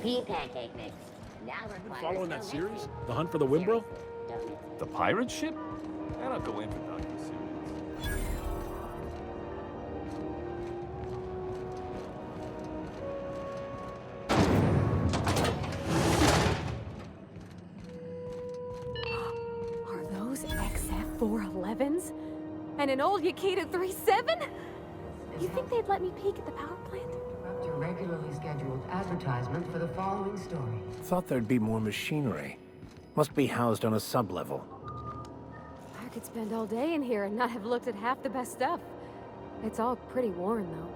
VIP pancake mix. Now requires Following that no series? mixing. The Hunt for the Wimbro? Seriously, don't mix it. The pirate ship? I don't go in for docu-series. Are those XF411s? And an old Yakita 37? You think they'd let me peek at the power plant? Interrupt your regularly scheduled advertisement for the following story. Thought there'd be more machinery. Must be housed on a sub-level. I could spend all day in here and not have looked at half the best stuff. It's all pretty worn, though.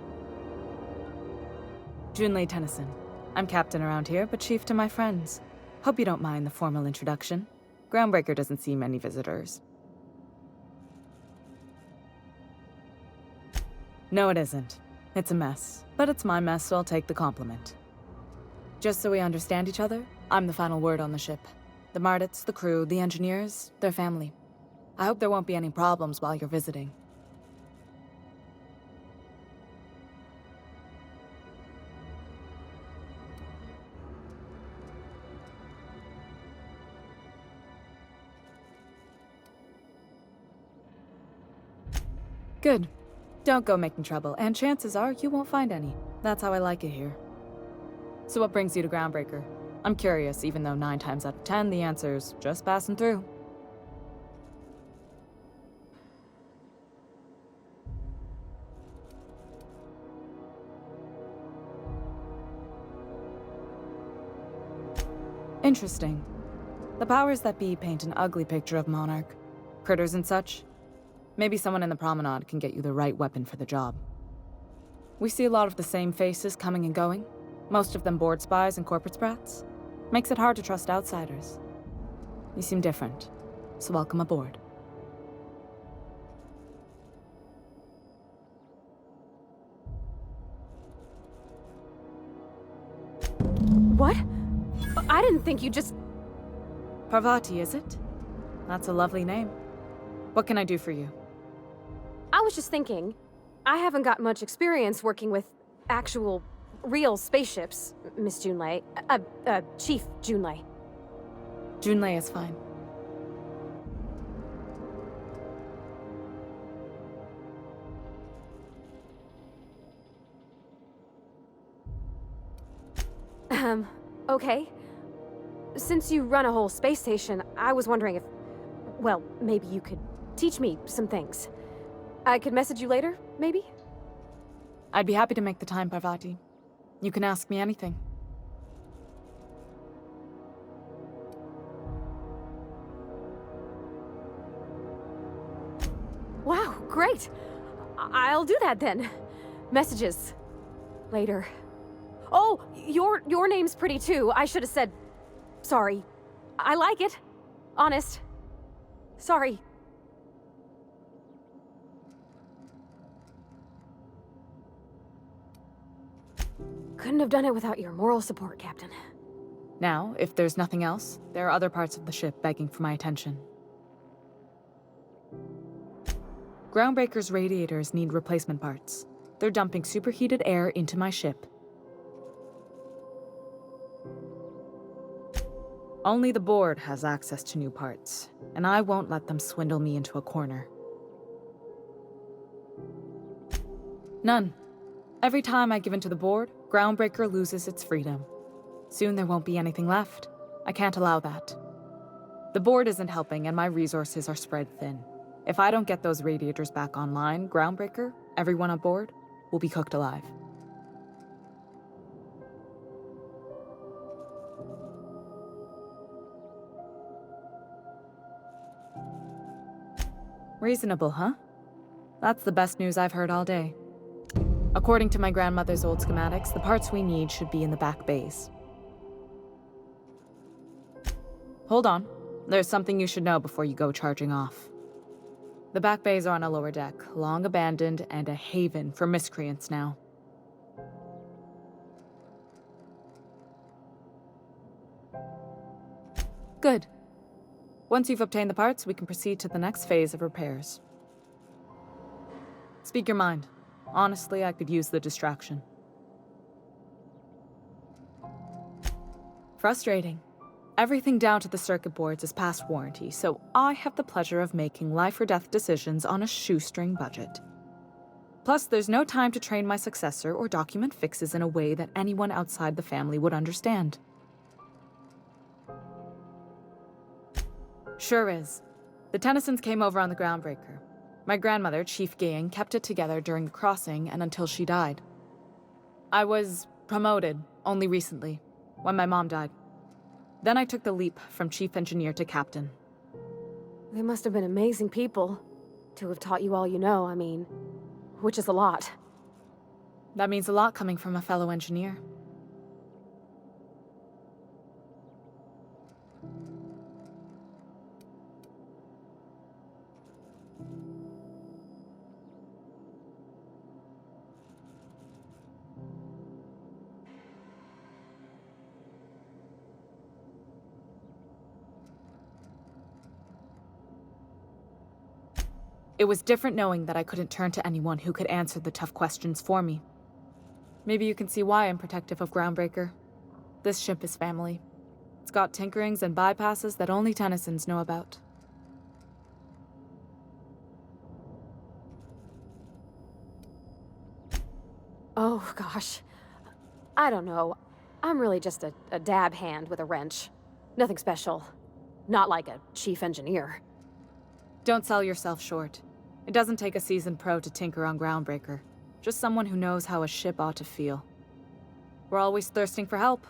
Junlei Tennyson. I'm captain around here, but chief to my friends. Hope you don't mind the formal introduction. Groundbreaker doesn't see many visitors. No, it isn't. It's a mess. But it's my mess, so I'll take the compliment. Just so we understand each other, I'm the final word on the ship. The Mardits, the crew, the engineers, their family. I hope there won't be any problems while you're visiting. Good. Don't go making trouble, and chances are you won't find any. That's how I like it here. So what brings you to Groundbreaker? I'm curious, even though 9 times out of 10 the answer's just passing through. Interesting. The powers that be paint an ugly picture of Monarch. Critters and such. Maybe someone in the promenade can get you the right weapon for the job. We see a lot of the same faces coming and going, most of them board spies and corporate sprats. Makes it hard to trust outsiders. You seem different, so welcome aboard. What? I didn't think you just... Parvati, is it? That's a lovely name. What can I do for you? I was just thinking, I haven't got much experience working with actual, real spaceships, Miss Junlei. Chief Junlei. Junlei is fine. Okay. Since you run a whole space station, I was wondering if... Well, maybe you could teach me some things. I could message you later, maybe? I'd be happy to make the time, Parvati. You can ask me anything. Wow, great! I'll do that then. Messages. Later. Oh, your name's pretty too. I should have said... Sorry. I like it. Honest. Sorry. Couldn't have done it without your moral support, Captain. Now, if there's nothing else, there are other parts of the ship begging for my attention. Groundbreaker's radiators need replacement parts. They're dumping superheated air into my ship. Only the board has access to new parts, and I won't let them swindle me into a corner. None. Every time I give in to the board, Groundbreaker loses its freedom. Soon there won't be anything left. I can't allow that. The board isn't helping, and my resources are spread thin. If I don't get those radiators back online, Groundbreaker, everyone on board, will be cooked alive. Reasonable, huh? That's the best news I've heard all day. According to my grandmother's old schematics, the parts we need should be in the back bays. Hold on. There's something you should know before you go charging off. The back bays are on a lower deck, long abandoned and a haven for miscreants now. Good. Once you've obtained the parts, we can proceed to the next phase of repairs. Speak your mind. Honestly, I could use the distraction. Frustrating. Everything down to the circuit boards is past warranty, so I have the pleasure of making life or death decisions on a shoestring budget. Plus, there's no time to train my successor or document fixes in a way that anyone outside the family would understand. Sure is. The Tennysons came over on the groundbreaker. My grandmother, Chief Gaying, kept it together during the crossing and until she died. I was promoted only recently, when my mom died. Then I took the leap from chief engineer to captain. They must have been amazing people to have taught you all you know, I mean, which is a lot. That means a lot coming from a fellow engineer. It was different knowing that I couldn't turn to anyone who could answer the tough questions for me. Maybe you can see why I'm protective of Groundbreaker. This ship is family. It's got tinkerings and bypasses that only Tennysons know about. Oh, gosh. I don't know. I'm really just a dab hand with a wrench. Nothing special. Not like a chief engineer. Don't sell yourself short. It doesn't take a seasoned pro to tinker on Groundbreaker. Just someone who knows how a ship ought to feel. We're always thirsting for help.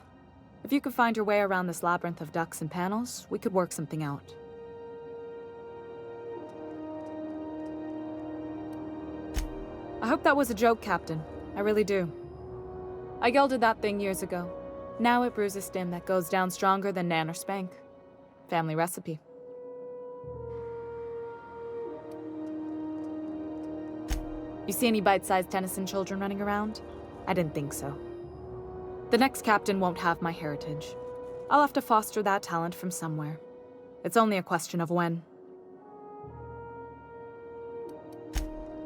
If you could find your way around this labyrinth of ducts and panels, we could work something out. I hope that was a joke, Captain. I really do. I gelded that thing years ago. Now it brews a stem that goes down stronger than Nan or Spank. Family recipe. You see any bite-sized Tennyson children running around? I didn't think so. The next captain won't have my heritage. I'll have to foster that talent from somewhere. It's only a question of when.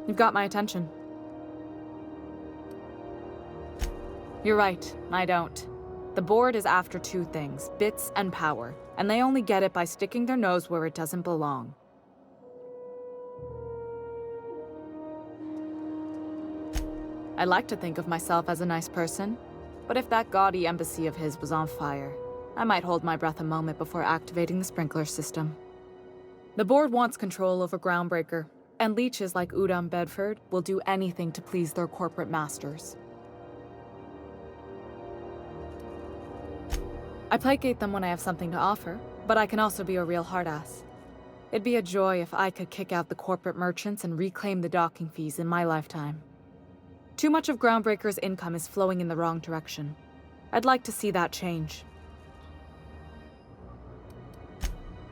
You've got my attention. You're right, I don't. The board is after two things, bits and power, and they only get it by sticking their nose where it doesn't belong. I like to think of myself as a nice person, but if that gaudy embassy of his was on fire, I might hold my breath a moment before activating the sprinkler system. The board wants control over Groundbreaker, and leeches like Udom Bedford will do anything to please their corporate masters. I placate them when I have something to offer, but I can also be a real hard-ass. It'd be a joy if I could kick out the corporate merchants and reclaim the docking fees in my lifetime. Too much of Groundbreaker's income is flowing in the wrong direction. I'd like to see that change.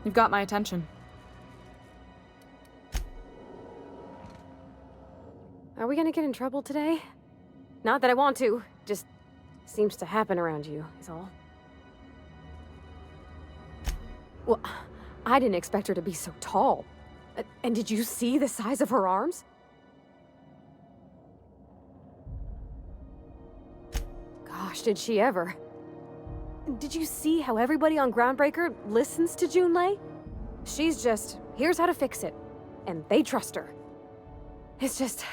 You've got my attention. Are we gonna get in trouble today? Not that I want to, just seems to happen around you, is all. Well, I didn't expect her to be so tall. And did you see the size of her arms? Gosh, did she ever. Did you see how everybody on Groundbreaker listens to Junlei? She's just, here's how to fix it. And they trust her. It's just...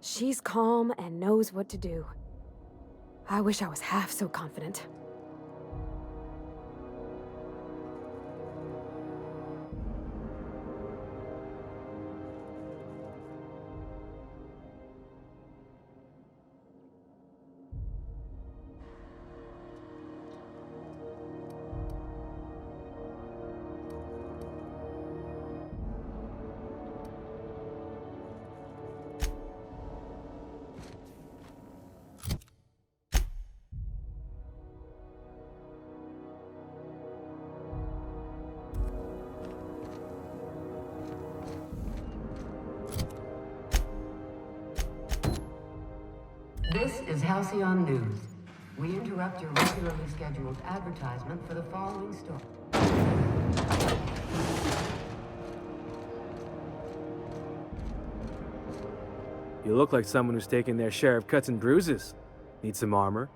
she's calm and knows what to do. I wish I was half so confident. This is Halcyon News. We interrupt your regularly scheduled advertisement for the following story. You look like someone who's taken their share of cuts and bruises. Need some armor?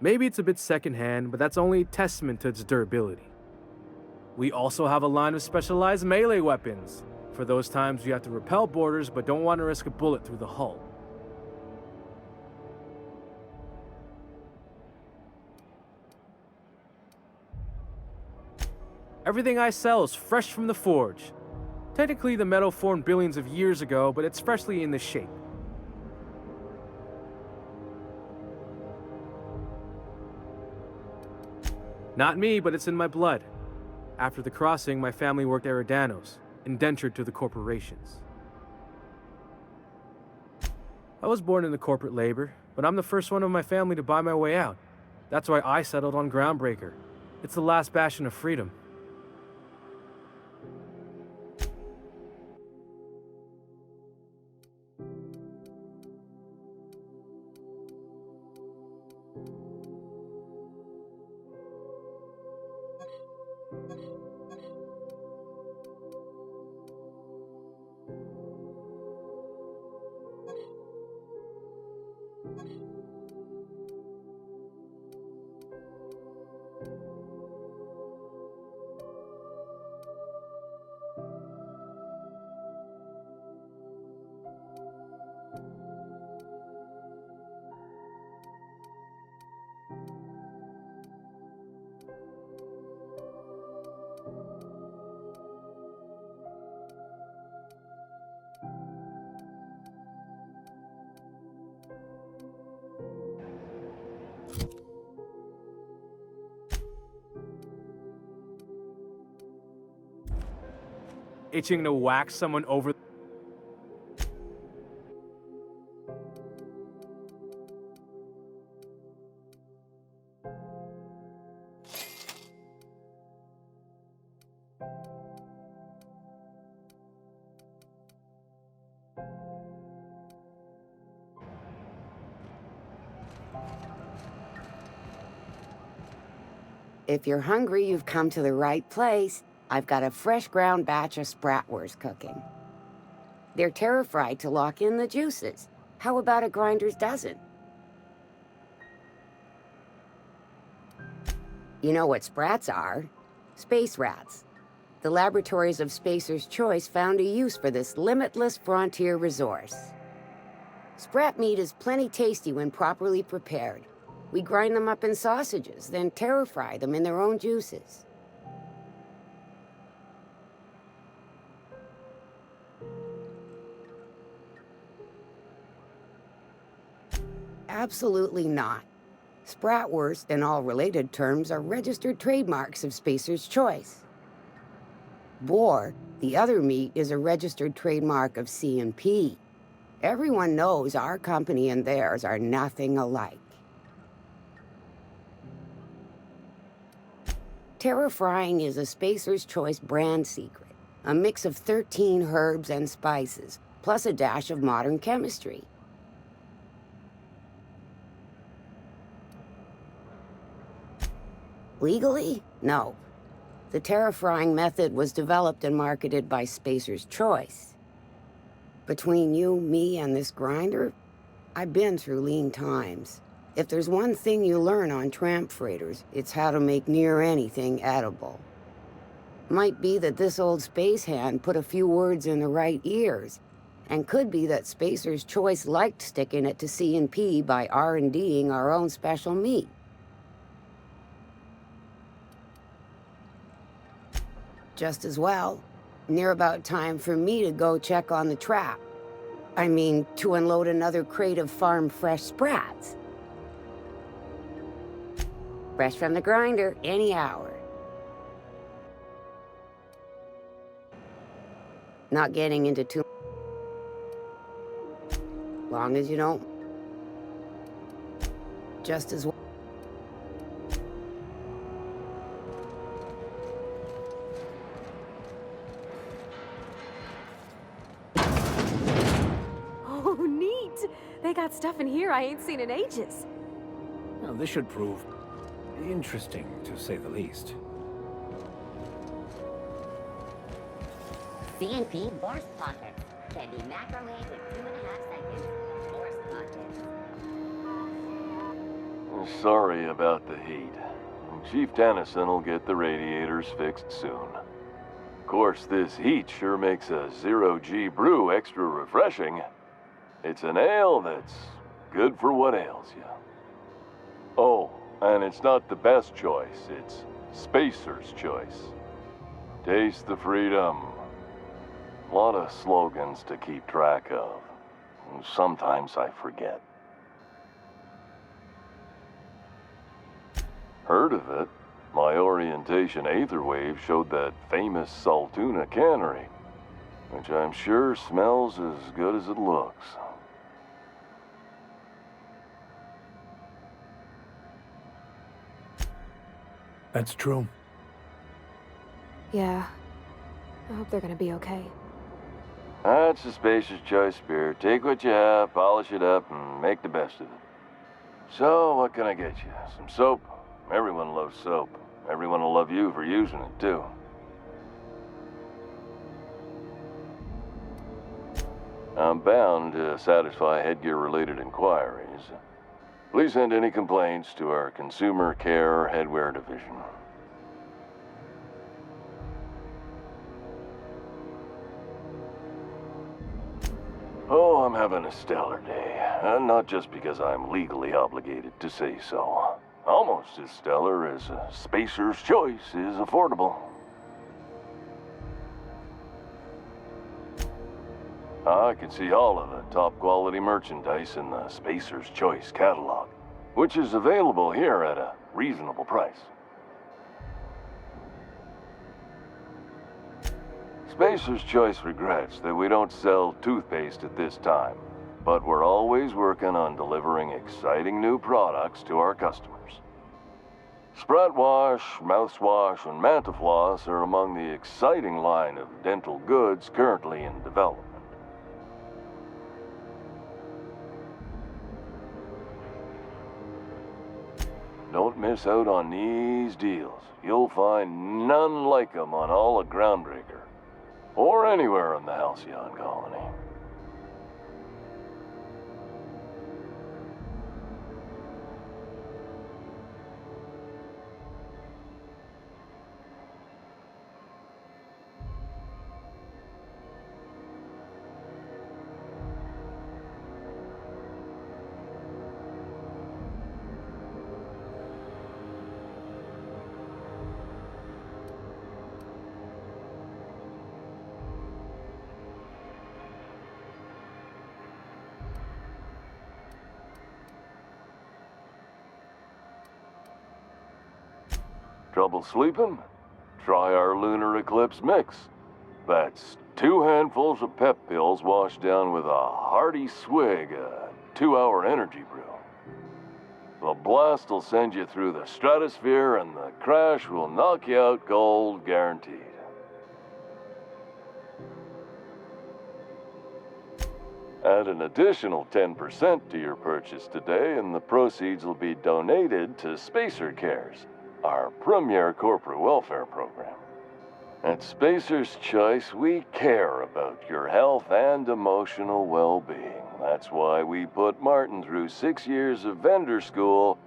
Maybe it's a bit secondhand, but that's only a testament to its durability. We also have a line of specialized melee weapons, for those times you have to repel boarders but don't want to risk a bullet through the hull. Everything I sell is fresh from the forge. Technically, the metal formed billions of years ago, but it's freshly in this shape. Not me, but it's in my blood. After the crossing, my family worked Eridanos, indentured to the corporations. I was born into corporate labor, but I'm the first one of my family to buy my way out. That's why I settled on Groundbreaker. It's the last bastion of freedom. Itching to whack someone over. If you're hungry, you've come to the right place. I've got a fresh ground batch of spratwurst cooking. They're terra-fried to lock in the juices. How about a grinder's dozen? You know what sprats are? Space rats. The laboratories of Spacer's Choice found a use for this limitless frontier resource. Sprat meat is plenty tasty when properly prepared. We grind them up in sausages, then terra-fry them in their own juices. Absolutely not. Spratwurst and all related terms are registered trademarks of Spacer's Choice. Boar, the other meat, is a registered trademark of C&P. Everyone knows our company and theirs are nothing alike. Terra-frying is a Spacer's Choice brand secret, a mix of 13 herbs and spices, plus a dash of modern chemistry. Legally? No. The terra-frying method was developed and marketed by Spacer's Choice. Between you, me, and this grinder, I've been through lean times. If there's one thing you learn on tramp freighters, it's how to make near anything edible. Might be that this old space hand put a few words in the right ears, and could be that Spacer's Choice liked sticking it to C&P by R&D'ing our own special meat. Just as well. Near about time for me to go check on the trap. I mean, to unload another crate of farm-fresh sprats. Fresh from the grinder, any hour. Not getting into too... long as you don't... just as well. Oh, neat! They got stuff in here I ain't seen in ages. Now, this should prove interesting, to say the least. C&P Boar's Pockets can be macrowaved in 2.5 seconds. Boar's Pockets. Sorry about the heat. Chief Tennyson will get the radiators fixed soon. Of course, this heat sure makes a zero-G brew extra refreshing. It's an ale that's good for what ails you. Oh, and it's not the best choice, it's Spacer's choice. Taste the freedom. A lot of slogans to keep track of. Sometimes I forget. Heard of it? My orientation Aetherwave showed that famous Saltuna cannery, which I'm sure smells as good as it looks. That's true. Yeah. I hope they're gonna be okay. That's a Spacer's choice beer. Take what you have, polish it up, and make the best of it. So, what can I get you? Some soap? Everyone loves soap. Everyone will love you for using it, too. I'm bound to satisfy headgear-related inquiries. Please send any complaints to our Consumer Care Headwear Division. Oh, I'm having a stellar day. And not just because I'm legally obligated to say so. Almost as stellar as a Spacer's Choice is affordable. I can see all of the top quality merchandise in the Spacer's Choice catalog, which is available here at a reasonable price. Spacer's Choice regrets that we don't sell toothpaste at this time, but we're always working on delivering exciting new products to our customers. Sprout Wash, Mouthwash, and Mantafloss are among the exciting line of dental goods currently in development. Don't miss out on these deals. You'll find none like them on all of Groundbreaker, or anywhere in the Halcyon Colony. Trouble sleeping? Try our Lunar Eclipse mix. That's 2 handfuls of pep pills washed down with a hearty swig of 2-hour energy brew. The blast will send you through the stratosphere and the crash will knock you out cold, guaranteed. Add an additional 10% to your purchase today and the proceeds will be donated to Spacer Cares, our premier corporate welfare program. At Spacer's Choice, we care about your health and emotional well-being. That's why we put Martin through 6 years of vendor school,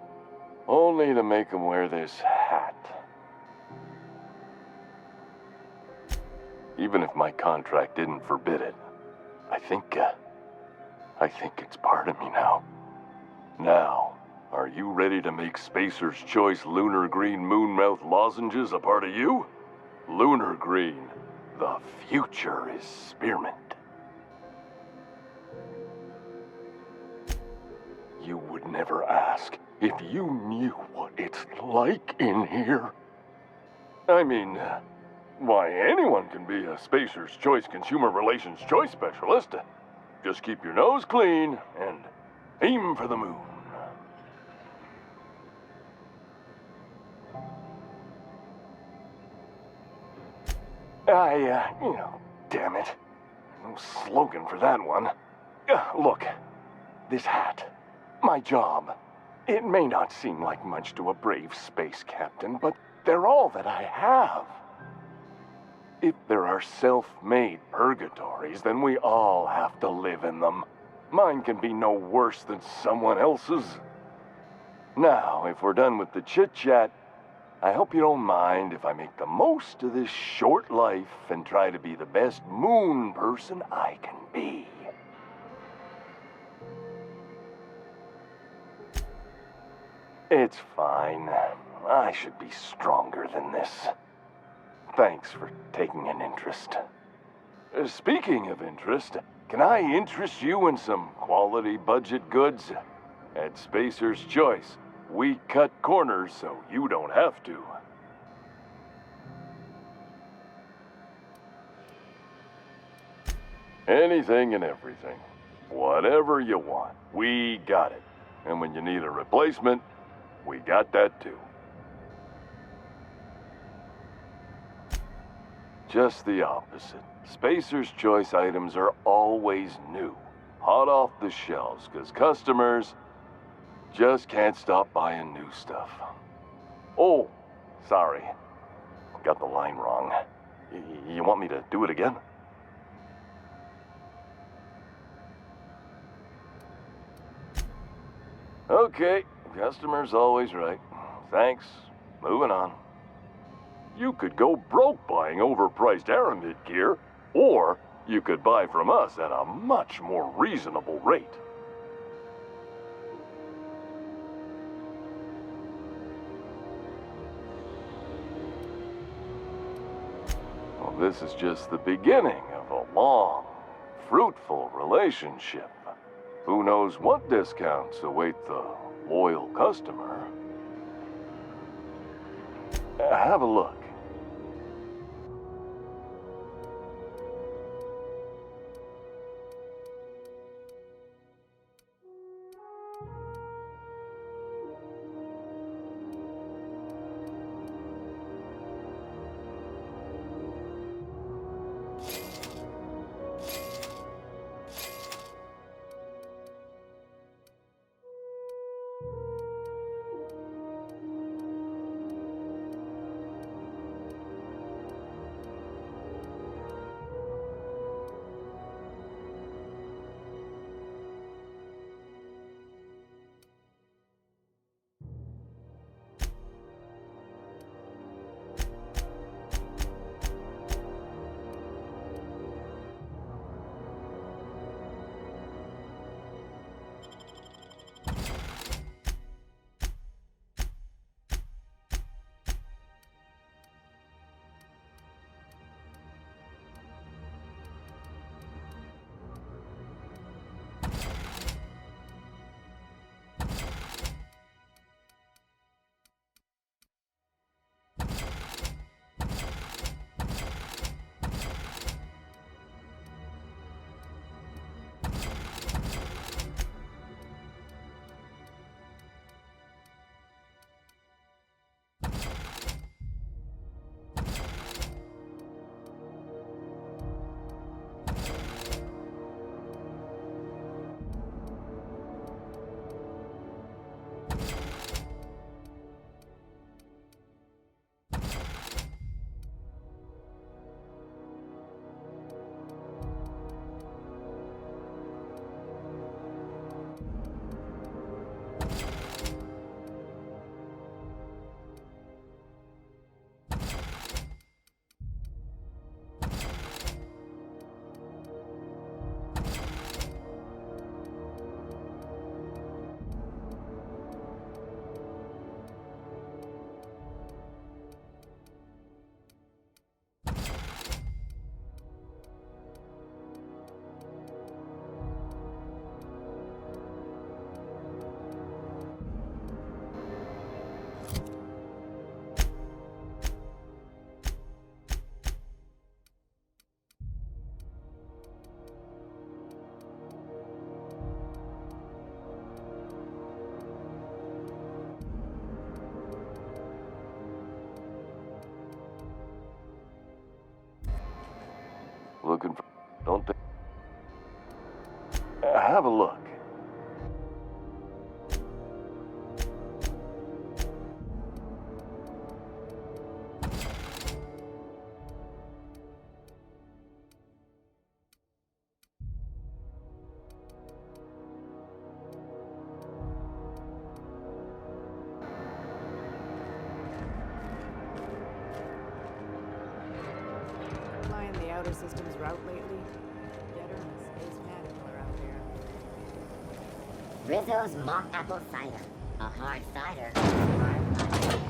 only to make him wear this hat. Even if my contract didn't forbid it, I think it's part of me now. Now, are you ready to make Spacer's Choice Lunar Green Moonmouth lozenges a part of you? Lunar Green, the future is spearmint. You would never ask if you knew what it's like in here. I mean, why, anyone can be a Spacer's Choice Consumer Relations Choice Specialist. Just keep your nose clean and aim for the moon. Damn it. No slogan for that one. Look, this hat, my job. It may not seem like much to a brave space captain, but they're all that I have. If there are self-made purgatories, then we all have to live in them. Mine can be no worse than someone else's. Now, if we're done with the chit-chat, I hope you don't mind if I make the most of this short life and try to be the best moon person I can be. It's fine. I should be stronger than this. Thanks for taking an interest. Speaking of interest, can I interest you in some quality budget goods? At Spacer's Choice, we cut corners so you don't have to. Anything and everything. Whatever you want, we got it. And when you need a replacement, we got that too. Just the opposite. Spacer's Choice items are always new, hot off the shelves, because customers just can't stop buying new stuff. Oh, sorry. Got the line wrong. You want me to do it again? Okay, customer's always right. Thanks. Moving on. You could go broke buying overpriced Aramid gear, or you could buy from us at a much more reasonable rate. Well, this is just the beginning of a long, fruitful relationship. Who knows what discounts await the loyal customer? Have a look. Looking for... Don't think... Have a look. water system's route lately? Getter and a space caterpillar out there. Rizzo's mock apple cider. A hard cider. Hard cider.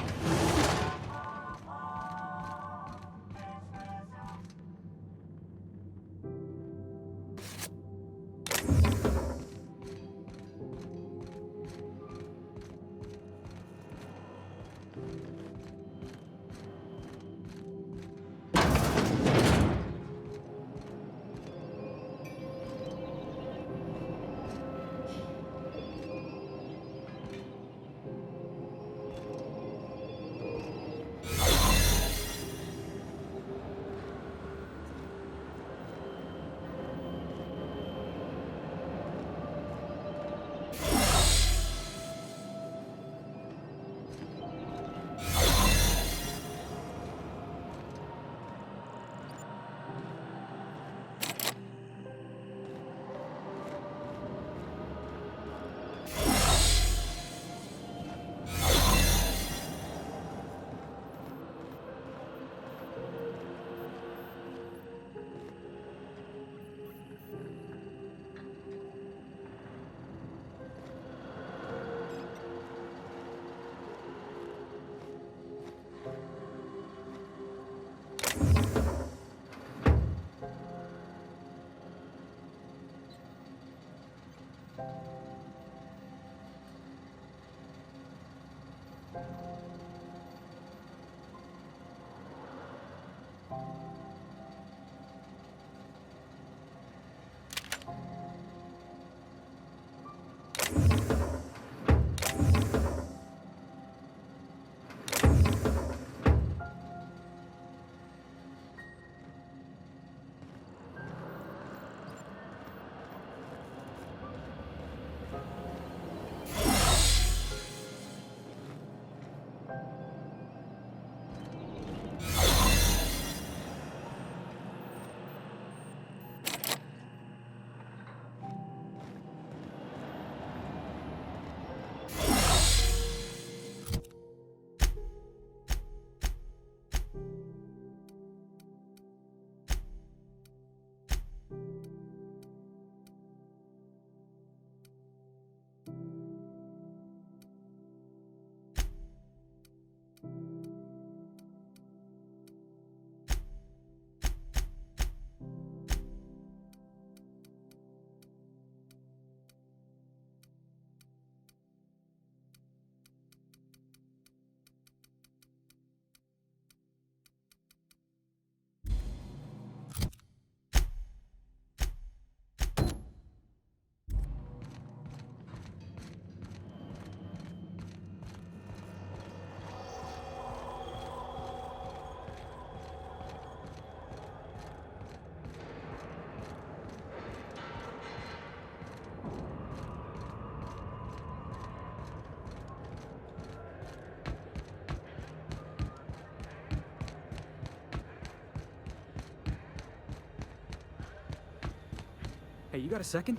Hey, you got a second?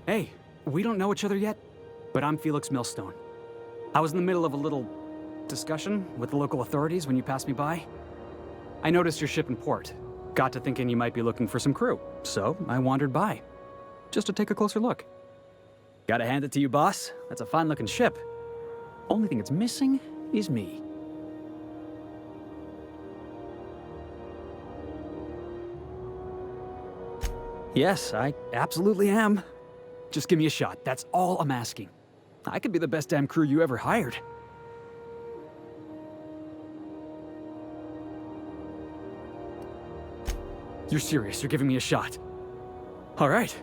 Hey, we don't know each other yet, but I'm Felix Millstone. I was in the middle of a little discussion with the local authorities when you passed me by. I noticed your ship in port. Got to thinking you might be looking for some crew, so I wandered by, just to take a closer look. Gotta hand it to you, boss. That's a fine-looking ship. Only thing it's missing is me. Yes, I absolutely am. Just give me a shot, that's all I'm asking. I could be the best damn crew you ever hired. You're serious, you're giving me a shot. All right.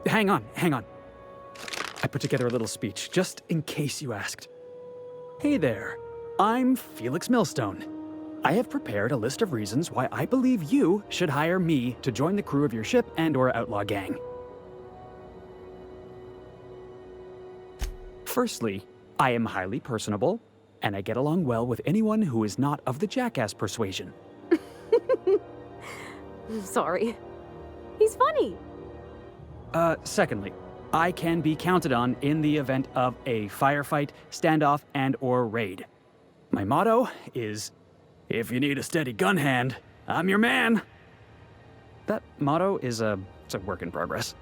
Hang on. I put together a little speech, just in case you asked. Hey there, I'm Felix Millstone. I have prepared a list of reasons why I believe you should hire me to join the crew of your ship and/or outlaw gang. Firstly, I am highly personable, and I get along well with anyone who is not of the jackass persuasion. Sorry. He's funny. Secondly, I can be counted on in the event of a firefight, standoff, and/or raid. My motto is, if you need a steady gun hand, I'm your man. That motto is it's a work in progress.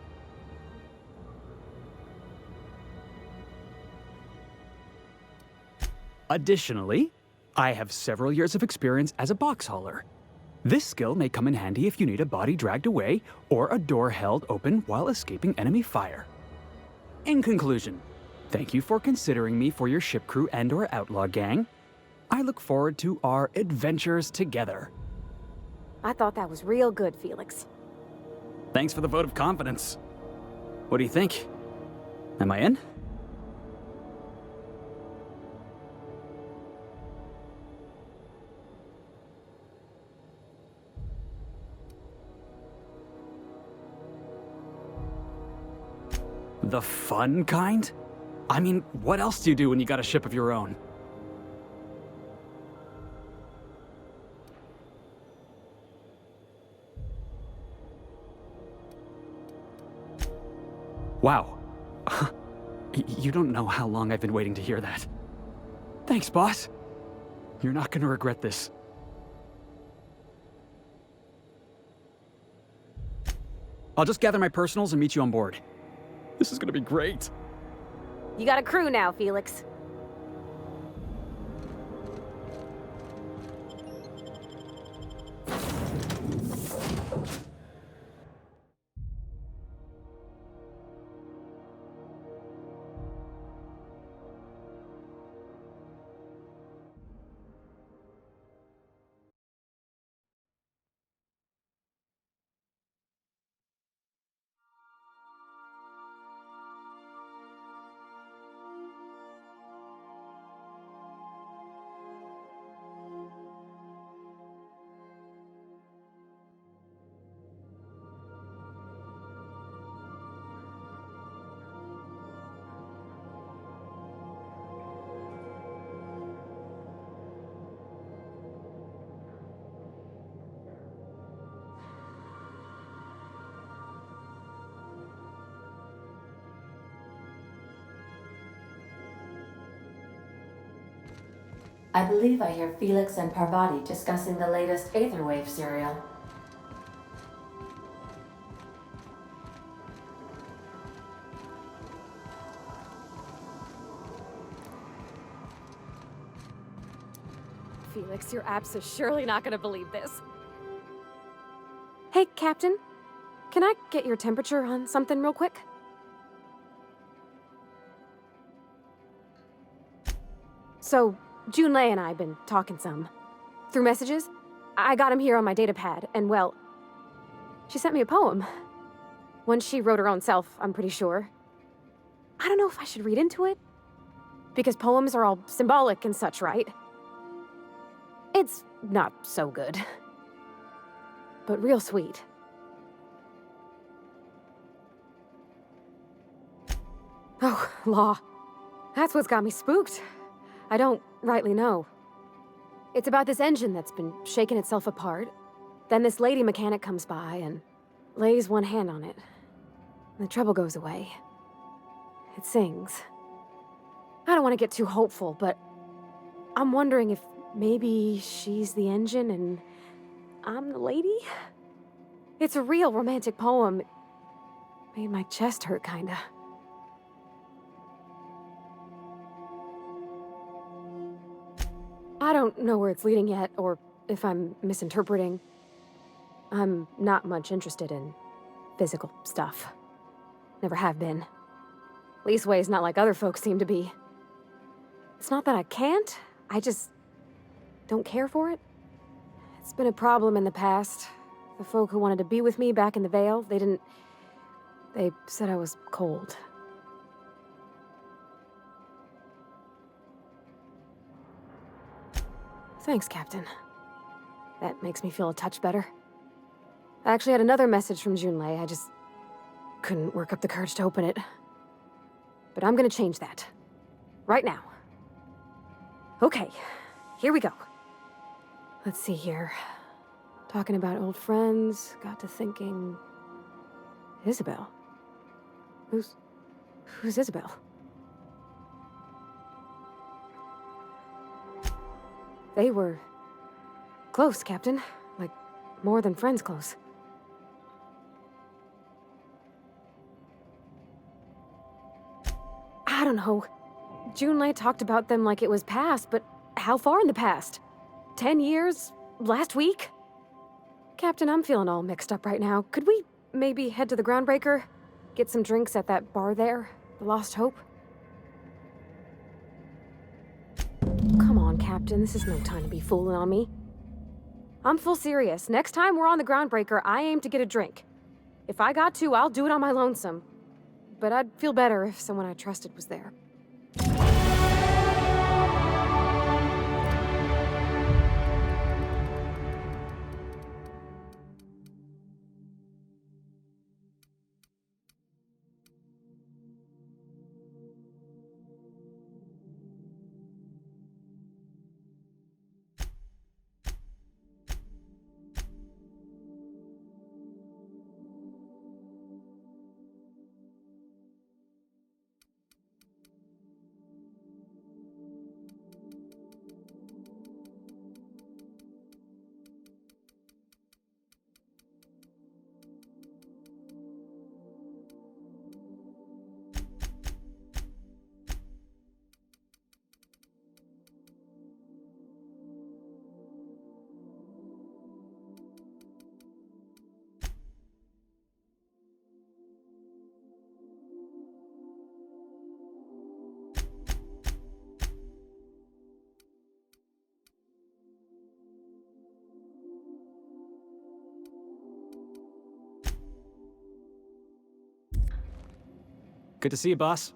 Additionally, I have several years of experience as a box hauler. This skill may come in handy if you need a body dragged away or a door held open while escaping enemy fire. In conclusion, thank you for considering me for your ship crew and/or outlaw gang. I look forward to our adventures together. I thought that was real good, Felix. Thanks for the vote of confidence. What do you think? Am I in? The fun kind? I mean, what else do you do when you got a ship of your own? Wow. You don't know how long I've been waiting to hear that. Thanks, boss. You're not gonna regret this. I'll just gather my personals and meet you on board. This is gonna be great. You got a crew now, Felix. I believe I hear Felix and Parvati discussing the latest Aetherwave serial. Felix, your apps are surely not gonna believe this. Hey, Captain. Can I get your temperature on something real quick? So, Junlei and I have been talking some. Through messages, I got him here on my datapad, and well, she sent me a poem. One she wrote her own self, I'm pretty sure. I don't know if I should read into it, because poems are all symbolic and such, right? It's not so good, but real sweet. Oh, law. That's what's got me spooked. I don't rightly know. It's about this engine that's been shaking itself apart. Then this lady mechanic comes by and lays one hand on it. And the trouble goes away. It sings. I don't want to get too hopeful, but I'm wondering if maybe she's the engine and I'm the lady? It's a real romantic poem. It made my chest hurt, kinda. I don't know where it's leading yet, or if I'm misinterpreting. I'm not much interested in physical stuff. Never have been. Leastways, not like other folks seem to be. It's not that I can't, I just don't care for it. It's been a problem in the past. The folk who wanted to be with me back in the Vale, they said I was cold. Thanks, Captain. That makes me feel a touch better. I actually had another message from Junlei. I just couldn't work up the courage to open it. But I'm gonna change that. Right now. Okay, here we go. Let's see here. Talking about old friends, got to thinking... Isabel? Who's Isabel? They were close, Captain. Like, More than friends close. I don't know. Junlei talked about them like it was past, but how far in the past? 10 years? Last week? Captain, I'm feeling all mixed up right now. Could we maybe head to the Groundbreaker? Get some drinks at that bar there? The Lost Hope? Come on, Captain. This is no time to be fooling on me. I'm full serious. Next time we're on the Groundbreaker, I aim to get a drink. If I got to, I'll do it on my lonesome. But I'd feel better if someone I trusted was there. Good to see you, boss.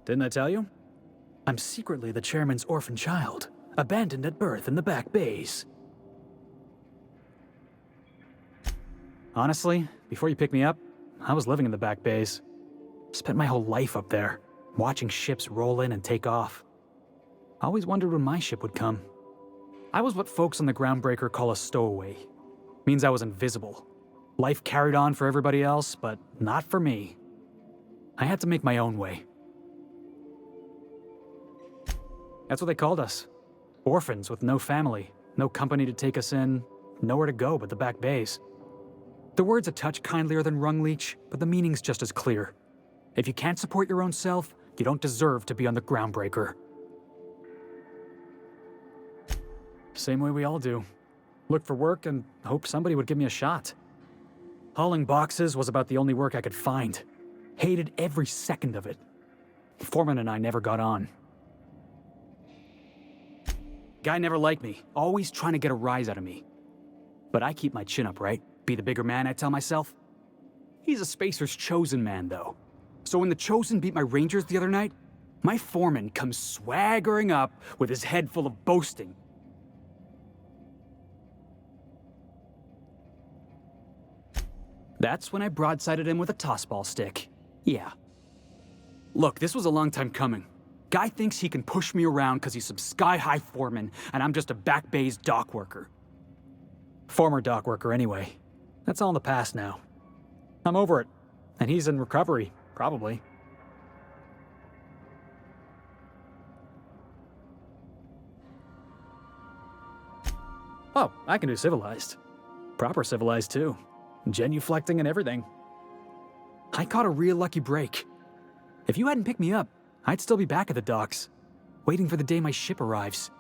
Didn't I tell you? I'm secretly the chairman's orphan child, abandoned at birth in the back bays. Honestly, before you picked me up, I was living in the back bays. Spent my whole life up there, watching ships roll in and take off. I always wondered when my ship would come. I was what folks on the Groundbreaker call a stowaway. Means I was invisible. Life carried on for everybody else, but not for me. I had to make my own way. That's what they called us. Orphans with no family, no company to take us in, nowhere to go but the back bays. The word's a touch kindlier than rung leech, but the meaning's just as clear. If you can't support your own self, you don't deserve to be on the Groundbreaker. Same way we all do. Look for work and hope somebody would give me a shot. Hauling boxes was about the only work I could find. Hated every second of it. Foreman and I never got on. Guy never liked me, always trying to get a rise out of me. But I keep my chin up, right? Be the bigger man, I tell myself. He's a Spacer's chosen man, though. So when the Chosen beat my Rangers the other night, my foreman comes swaggering up with his head full of boasting. That's when I broadsided him with a tossball stick. Yeah. Look, this was a long time coming. Guy thinks he can push me around because he's some sky-high foreman, and I'm just a back bay's dock worker. Former dock worker, anyway. That's all in the past now. I'm over it, and he's in recovery, probably. Oh, I can do civilized. Proper civilized, too. Genuflecting and everything. I caught a real lucky break. If you hadn't picked me up, I'd still be back at the docks, waiting for the day my ship arrives.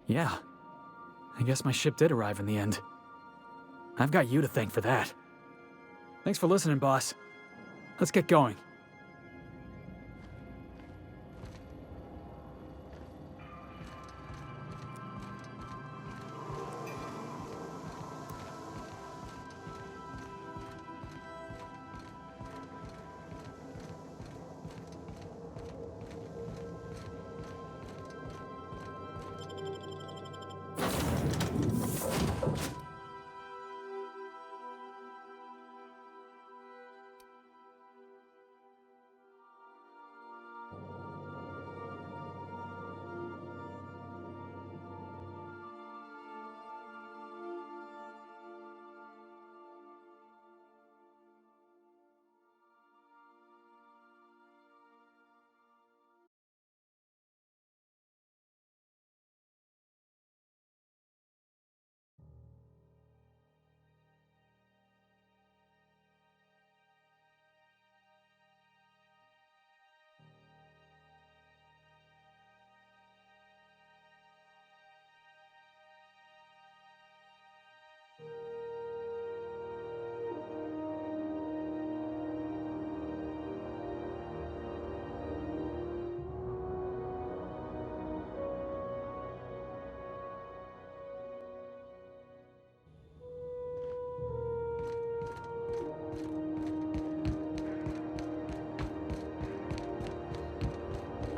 Yeah, I guess my ship did arrive in the end. I've got you to thank for that. Thanks for listening, boss. Let's get going.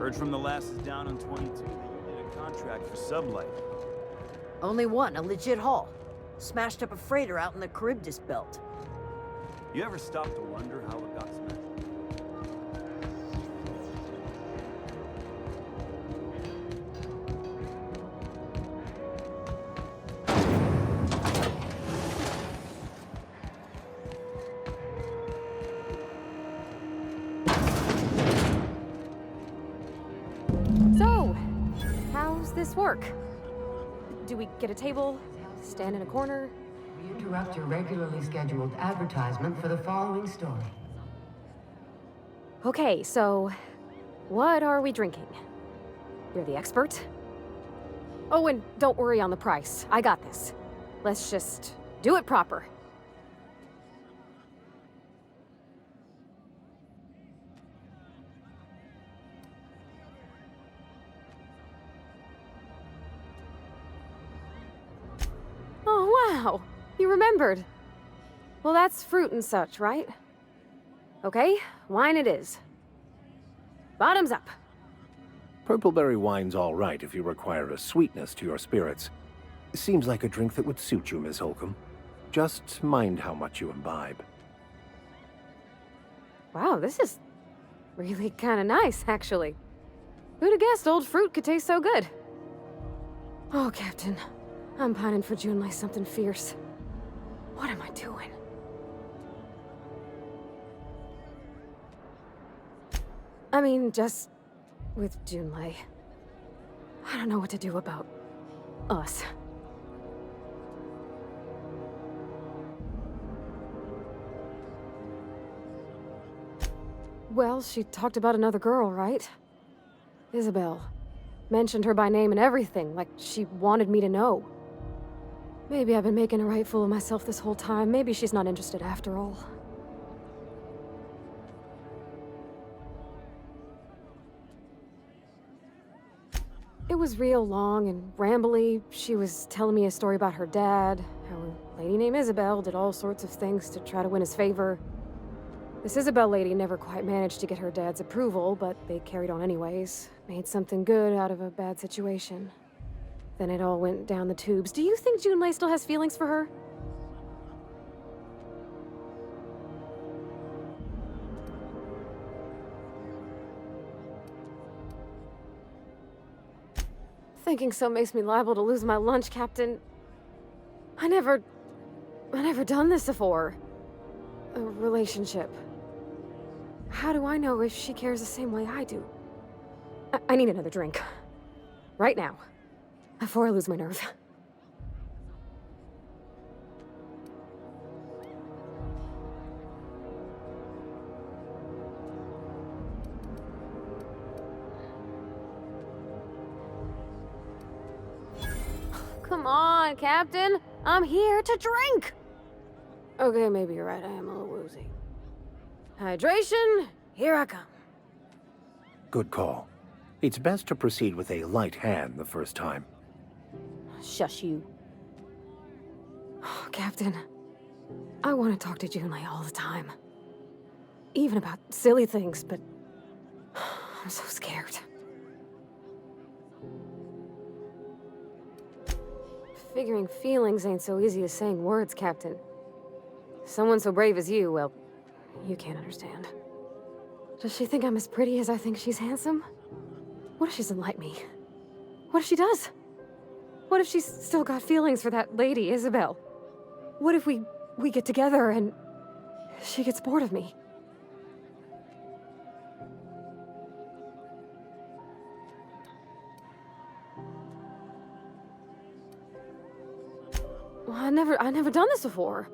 Heard from the lasses down on 22 that you did a contract for sublight. Only one, a legit haul. Smashed up a freighter out in the Charybdis belt. You ever stop to wonder how it got smashed? So, how's this work? Do we get a table, stand in a corner? We interrupt your regularly scheduled advertisement for the following story. Okay, so what are we drinking? You're the expert. Oh, and don't worry on the price. I got this. Let's just do it proper. Oh, wow. You remembered. Well, that's fruit and such, right? Okay, wine it is. Bottoms up. Purpleberry wine's all right if you require a sweetness to your spirits. Seems like a drink that would suit you, Miss Holcomb. Just mind how much you imbibe. Wow, this is really kind of nice, actually. Who'd have guessed old fruit could taste so good? Oh, Captain. I'm pining for June like something fierce. What am I doing? I mean, just with Junlei. I don't know what to do about us. Well, she talked about another girl, right? Isabel. Mentioned her by name and everything, like she wanted me to know. Maybe I've been making a right fool of myself this whole time. Maybe she's not interested after all. It was real long and rambly. She was telling me a story about her dad, how a lady named Isabel did all sorts of things to try to win his favor. This Isabel lady never quite managed to get her dad's approval, but they carried on anyways. Made something good out of a bad situation. Then it all went down the tubes. Do you think Junlei still has feelings for her? Thinking so makes me liable to lose my lunch, Captain. I never done this before. A relationship. How do I know if she cares the same way I do? I need another drink. Right now. Before I lose my nerve. Come on, Captain. I'm here to drink. Okay, maybe you're right. I am a little woozy. Hydration, here I come. Good call. It's best to proceed with a light hand the first time. Shush you. Oh, Captain, I want to talk to Junlei all the time. Even about silly things, but I'm so scared. Figuring feelings ain't so easy as saying words, Captain. Someone so brave as you, well, you can't understand. Does she think I'm as pretty as I think she's handsome? What if she doesn't like me? What if she does? What if she's still got feelings for that lady, Isabel? What if we get together and she gets bored of me? Well, I never done this before.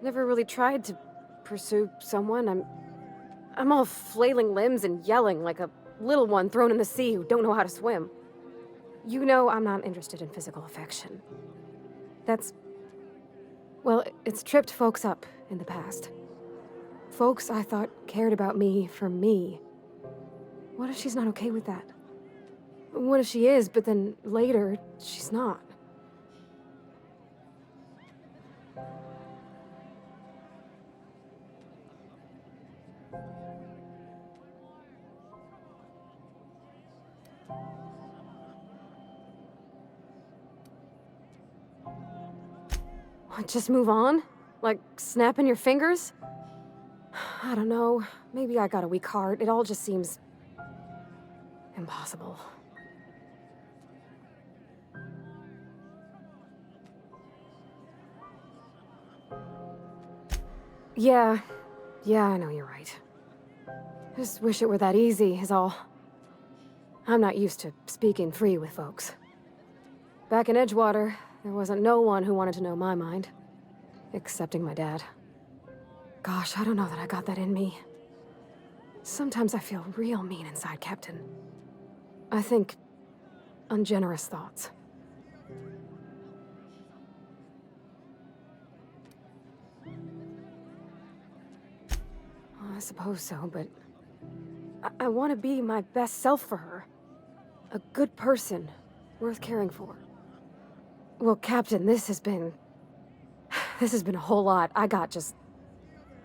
Never really tried to pursue someone. I'm all flailing limbs and yelling like a little one thrown in the sea who don't know how to swim. You know I'm not interested in physical affection. Well, it's tripped folks up in the past. Folks I thought cared about me for me. What if she's not okay with that? What if she is, but then later, she's not? What, just move on? Like, snapping your fingers? I don't know. Maybe I got a weak heart. It all just seems... impossible. Yeah, I know you're right. Just wish it were that easy, is all. I'm not used to speaking free with folks. Back in Edgewater, there wasn't no one who wanted to know my mind. Excepting my dad. Gosh, I don't know that I got that in me. Sometimes I feel real mean inside, Captain. I think ungenerous thoughts. I suppose so, but I want to be my best self for her. A good person, worth caring for. Well, Captain, this has been a whole lot. I got just...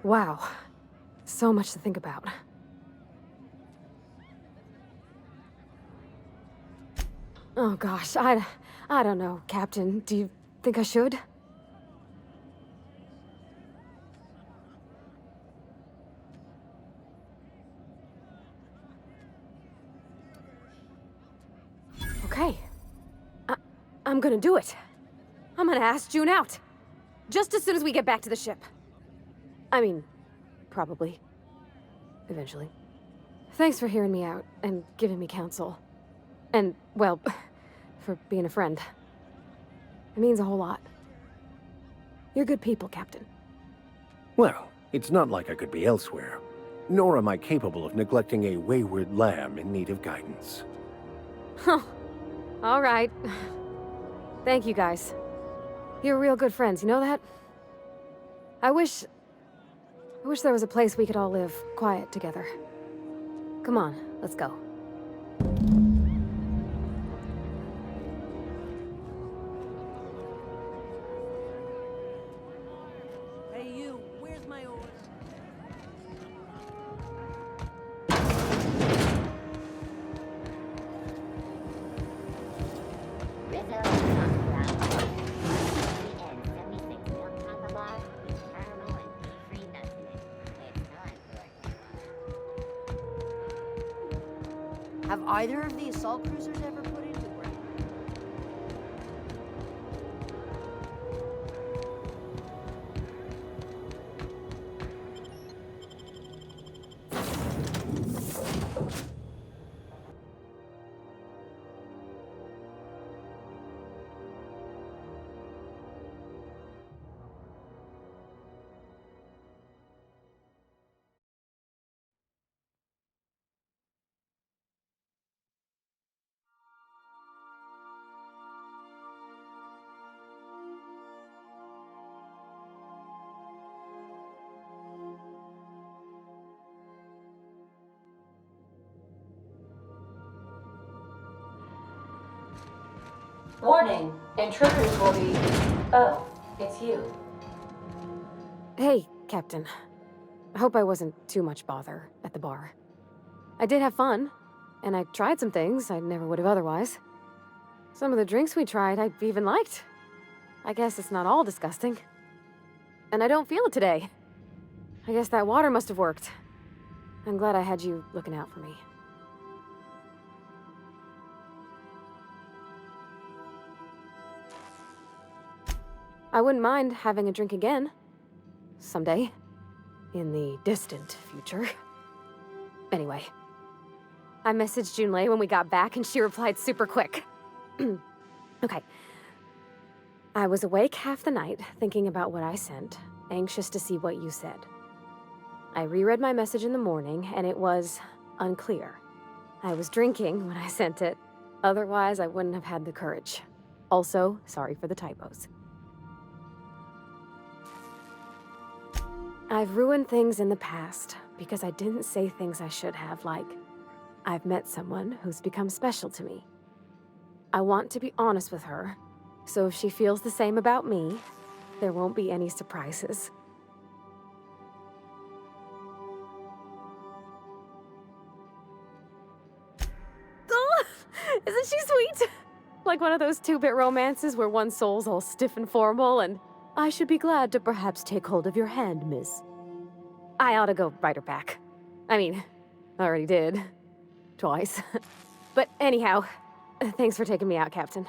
wow. So much to think about. Oh gosh, I don't know, Captain. Do you think I should? Okay. I'm gonna do it. I'm gonna ask June out. Just as soon as we get back to the ship. I mean, probably. Eventually. Thanks for hearing me out and giving me counsel. And, well, for being a friend. It means a whole lot. You're good people, Captain. Well, it's not like I could be elsewhere. Nor am I capable of neglecting a wayward lamb in need of guidance. Huh. All right. Thank you, guys. You're real good friends, you know that? I wish there was a place we could all live quiet together. Come on, let's go. Hey you, where's my oars? Have either of the assault cruisers ever put into work? Warning, intruders will be... Oh, it's you. Hey, Captain. I hope I wasn't too much bother at the bar. I did have fun, and I tried some things I never would have otherwise. Some of the drinks we tried I even liked. I guess it's not all disgusting. And I don't feel it today. I guess that water must have worked. I'm glad I had you looking out for me. I wouldn't mind having a drink again. Someday. In the distant future. Anyway. I messaged Junlei when we got back and she replied super quick. Okay. I was awake half the night, thinking about what I sent, anxious to see what you said. I reread my message in the morning, and it was unclear. I was drinking when I sent it. Otherwise, I wouldn't have had the courage. Also, sorry for the typos. I've ruined things in the past because I didn't say things I should have, like, I've met someone who's become special to me. I want to be honest with her, so if she feels the same about me, there won't be any surprises. Oh, isn't she sweet? Like one of those 2-bit romances where one soul's all stiff and formal and I should be glad to perhaps take hold of your hand, miss. I ought to go write her back. I mean, I already did. Twice. But anyhow, thanks for taking me out, Captain.